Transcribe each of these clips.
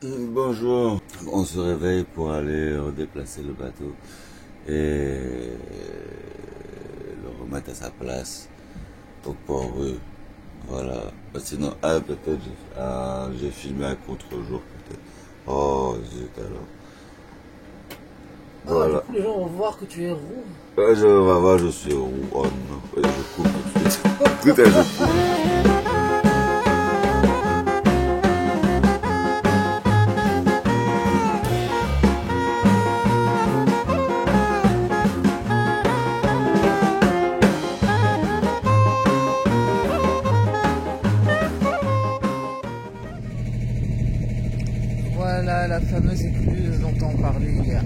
Bonjour, on se réveille pour aller déplacer le bateau et le remettre à sa place au port rue. Voilà. Sinon, peut-être j'ai filmé à contre-jour peut-être. Oh zut alors. Ah, du Voilà. coup, les gens vont voir que tu es roux. Je vais voir, je suis roux. Oh non, ouais, je coupe tout de suite. Tout est je coupe. Voilà la fameuse écluse dont on parlait hier.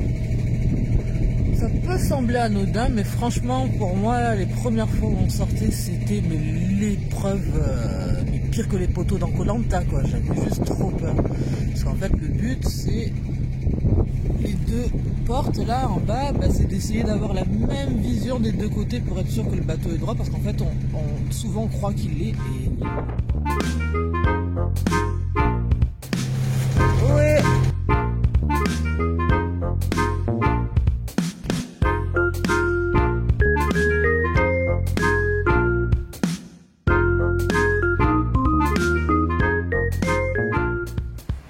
Ça peut sembler anodin, mais franchement, pour moi, là, les premières fois où on sortait, c'était l'épreuve, mais pire que les poteaux dans koh, quoi. J'avais juste trop peur. Parce qu'en fait, le but, c'est les deux portes là en bas, bah, c'est d'essayer d'avoir la même vision des deux côtés pour être sûr que le bateau est droit, parce qu'en fait, on souvent croit qu'il l'est. Ouais.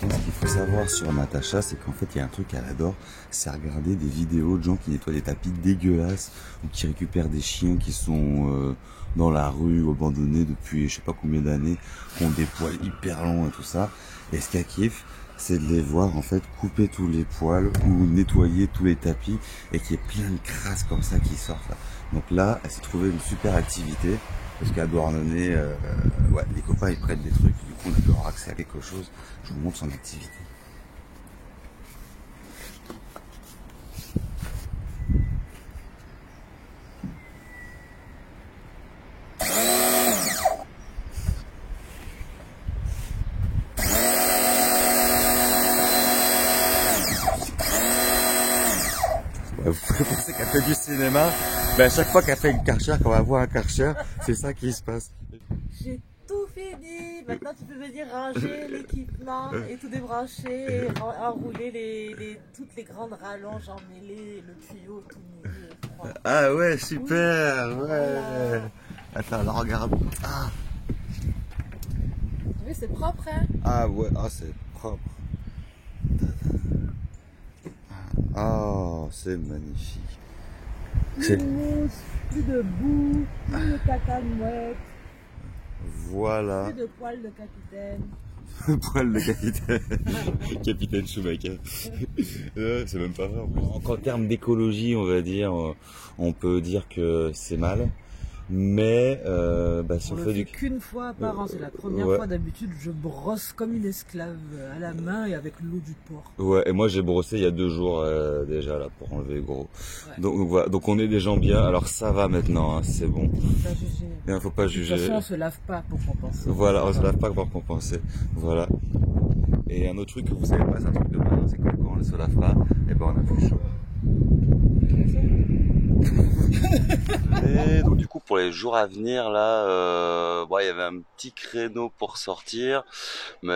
Ce qu'il faut savoir sur Natacha, c'est qu'en fait, il y a un truc qu'elle adore, c'est regarder des vidéos de gens qui nettoient des tapis dégueulasses ou qui récupèrent des chiens qui sont dans la rue ou abandonnés depuis je sais pas combien d'années, qui ont des poils hyper longs et tout ça. Et ce qu'elle kiffe, c'est de les voir en fait couper tous les poils ou nettoyer tous les tapis et qu'il y ait plein de crasses comme ça qui sortent là. Donc là, elle s'est trouvée une super activité. Parce qu'à Douarnenez, ouais, les copains ils prêtent des trucs, du coup on a pu avoir accès à quelque chose. Je vous montre son activité. Ouais, vous pouvez penser qu'elle fait du cinéma, mais à chaque fois qu'elle fait une Karcher, quand on va voir un Karcher, c'est ça qui se passe. J'ai tout fini. Maintenant, tu peux venir ranger l'équipement et tout débrancher, enrouler toutes les grandes rallonges emmêlées, le tuyau tout mouillé et froid. Ah ouais, super, ouais. Voilà. Attends, alors regarde. Ah, Tu vois, c'est propre, hein? ah ouais, ah c'est propre. Oh, c'est magnifique. Plus C'est de mousse, plus de boue, plus de caca de mouette, voilà. plus de poils de capitaine. Poil de capitaine. Capitaine Schumacher. C'est même pas vrai en plus. En termes d'écologie, on va dire, on peut dire que c'est mal. Mais si On on le fait fait du... qu'une fois par an, c'est la première Ouais, fois. D'habitude, je brosse comme une esclave à la main et avec l'eau du port. ouais, et moi j'ai brossé il y a 2 jours déjà là pour enlever le gros. Ouais. Donc voilà, donc on est des gens bien, alors ça va maintenant, hein, c'est bon. Faut pas juger. Il faut pas De toute juger. façon, on se lave pas pour compenser. Voilà, on se lave pas pour compenser. Voilà. Et un autre truc que vous savez pas, c'est un truc de malin, c'est que quand on ne se lave pas, et ben on a plus chaud. Et donc du coup pour les jours à venir là, il y avait un petit créneau pour sortir, mais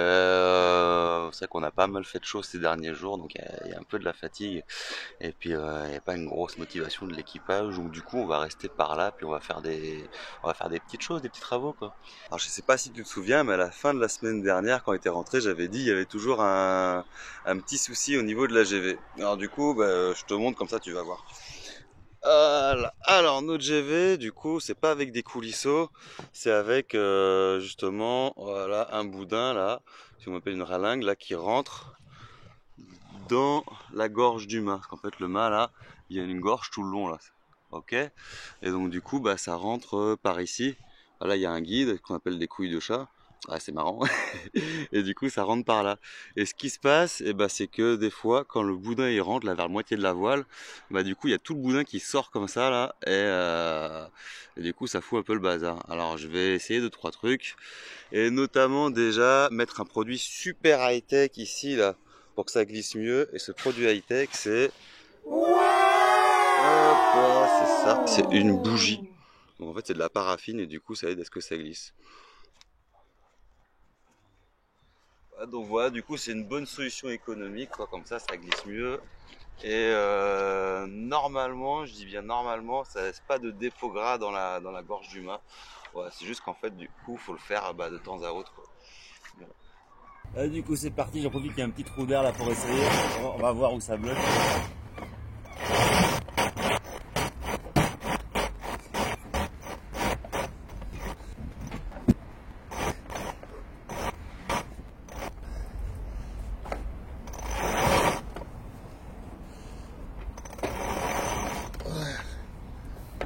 c'est vrai qu'on a pas mal fait de choses ces derniers jours, donc il y a un peu de la fatigue, et puis il n'y a pas une grosse motivation de l'équipage, donc du coup on va rester par là, puis on va faire des petites choses, des petits travaux quoi. Alors je sais pas si tu te souviens, mais à la fin de la semaine dernière quand on était rentré, j'avais dit il y avait toujours un petit souci au niveau de la GV. Alors du coup, je te montre comme ça tu vas voir. Voilà. Alors notre GV, du coup, c'est pas avec des coulisseaux, c'est avec justement, voilà, un boudin là, si on appelle une ralingue là, qui rentre dans la gorge du mât. Parce qu'en fait, le mât là, il y a une gorge tout le long là, ok. Et donc du coup, ça rentre par ici. Là, il y a un guide qu'on appelle des couilles de chat. Ah, c'est marrant. Et du coup, ça rentre par là. Et ce qui se passe, c'est que des fois, quand le boudin il rentre là vers la moitié de la voile, du coup, il y a tout le boudin qui sort comme ça là, et du coup, ça fout un peu le bazar. Alors, je vais essayer 2, 3 trucs, et notamment déjà mettre un produit super high tech ici là, pour que ça glisse mieux. Et ce produit high tech, c'est, hop là, c'est ça, c'est une bougie. Donc en fait, c'est de la paraffine et du coup, ça aide à ce que ça glisse. Donc voilà, du coup c'est une bonne solution économique, quoi. Comme ça glisse mieux. Et normalement, je dis bien normalement, ça laisse pas de dépôt gras dans la gorge du mât. Ouais, c'est juste qu'en fait, du coup, faut le faire de temps à autre, quoi. Voilà. Du coup, c'est parti. J'en profite qu'il y a un petit trou d'air là pour essayer. On va voir où ça bloque.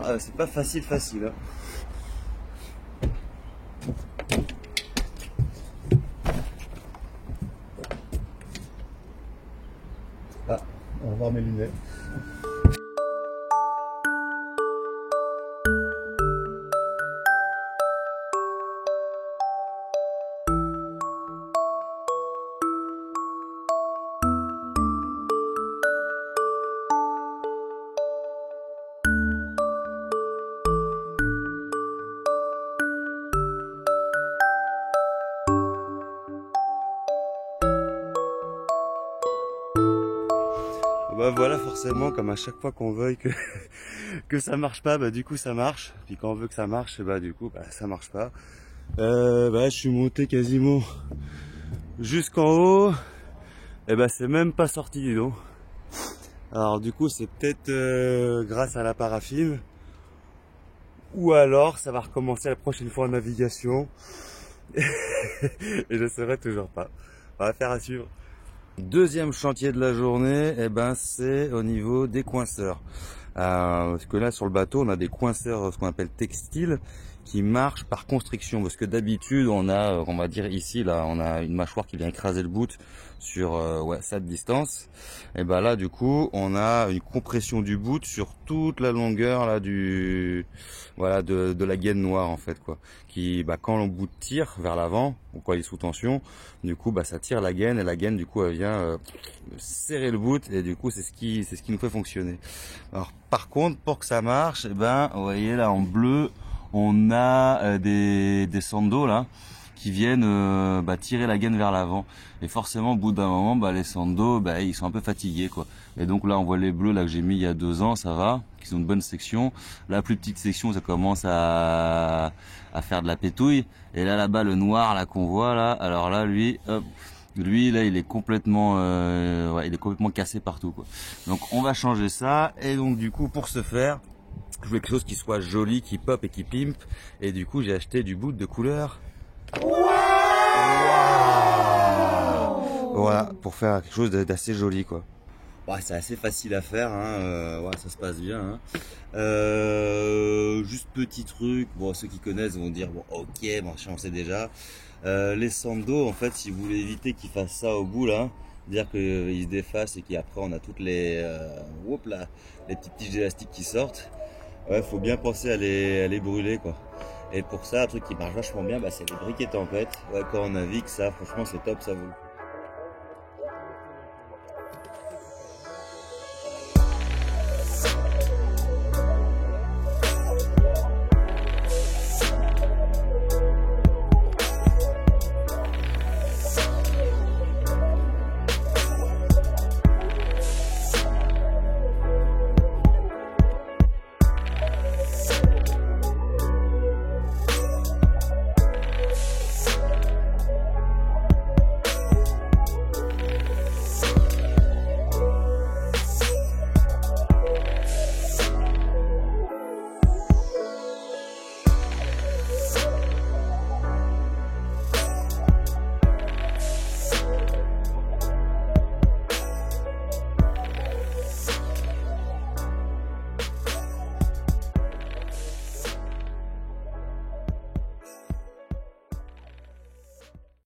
Ah, c'est pas facile, hein. Ah, on va voir mes lunettes. Bah voilà, forcément, comme à chaque fois qu'on veuille que ça marche pas, du coup ça marche. Puis quand on veut que ça marche, du coup ça marche pas. Je suis monté quasiment jusqu'en haut. Et c'est même pas sorti, dis donc. Alors du coup c'est peut-être grâce à la paraffine. Ou alors ça va recommencer la prochaine fois en navigation. Et je ne saurais toujours pas. On va faire à suivre. Deuxième chantier de la journée, c'est au niveau des coinceurs. Parce que là sur le bateau on a des coinceurs, ce qu'on appelle textiles, qui marchent par constriction. Parce que d'habitude on va dire ici là, on a une mâchoire qui vient écraser le bout sur cette distance. Et là du coup on a une compression du bout sur toute la longueur là de la gaine noire en fait, quoi. Qui quand le bout tire vers l'avant, ou il est sous tension, du coup ça tire la gaine, et la gaine du coup elle vient serrer le bout, et du coup c'est ce qui nous fait fonctionner. Alors par contre, pour que ça marche, vous voyez là en bleu on a des sandos là qui viennent tirer la gaine vers l'avant, et forcément au bout d'un moment les sandos ils sont un peu fatigués, quoi. Et donc là on voit les bleus là que j'ai mis il y a 2 ans, ça va, qui sont une bonne section. La plus petite section ça commence à faire de la pétouille, et là-bas le noir là qu'on voit là, alors là lui là il est complètement cassé partout, quoi. Donc on va changer ça, et donc du coup pour ce faire je voulais quelque chose qui soit joli, qui pop et qui pimpe, et du coup j'ai acheté du bout de couleur. Voilà, pour faire quelque chose d'assez joli, quoi. C'est assez facile à faire, hein. Ça se passe bien, hein. Juste petit truc, ceux qui connaissent vont dire ok, on sait déjà. Les sandos, en fait, si vous voulez éviter qu'ils fassent ça au bout là, dire qu'ils se défassent et qu'après on a toutes les les petites tiges d'élastique qui sortent, faut bien penser à les brûler, quoi. Et pour ça, un truc qui marche vachement bien, c'est les briquets tempête. Quand on navigue, ça franchement c'est top, ça vaut le coup.